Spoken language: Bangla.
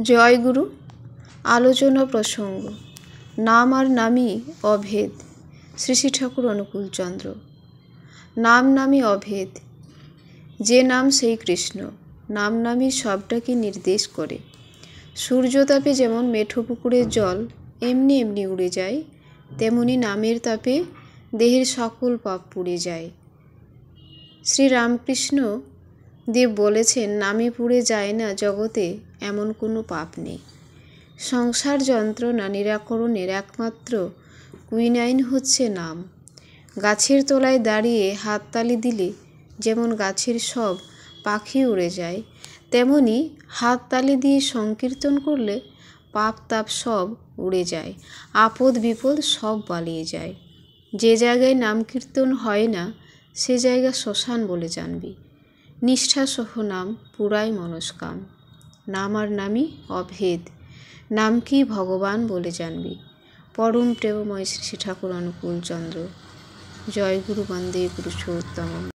জয় গুরু। আলোচনা প্রসঙ্গ নাম আর নামই অভেদ। শ্রী শ্রী ঠাকুর অনুকূলচন্দ্র। নাম নামই অভেদ। যে নাম সেই কৃষ্ণ। নাম নামই সবটাকে নির্দেশ করে। সূর্যতাপে যেমন মেঠো পুকুরের জল এমনি এমনি উড়ে যায়, তেমনি নামের তাপে দেহের সকল পাপ পুড়ে যায়। শ্রী রামকৃষ্ণ দেব বলেছেন, নামে পুড়ে যায় না জগতে এমন কোনো পাপ নেই। সংসার যন্ত্রণা নিরাকরণের একমাত্র কুইনাইন হচ্ছে নাম। গাছের তলায় দাঁড়িয়ে হাততালি দিলে যেমন গাছের সব পাখি উড়ে যায়, তেমনি হাততালি দিয়ে সংকীর্তন করলে পাপ তাপ সব উড়ে যায়, আপদ বিপদ সব পালিয়ে যায়। যে জায়গায় নাম কীর্তন হয় না সে জায়গা শ্মশান বলে জানবি। নিষ্ঠাসহ নাম পুরাই মনস্কাম। নাম আর নামই অভেদ। নাম কি ভগবান বলে জানবি। পরম প্রেমময় শ্রী শ্রী ঠাকুর অনুকূলচন্দ্র। জয় গুরু বন্দে পুরুষোত্তমম।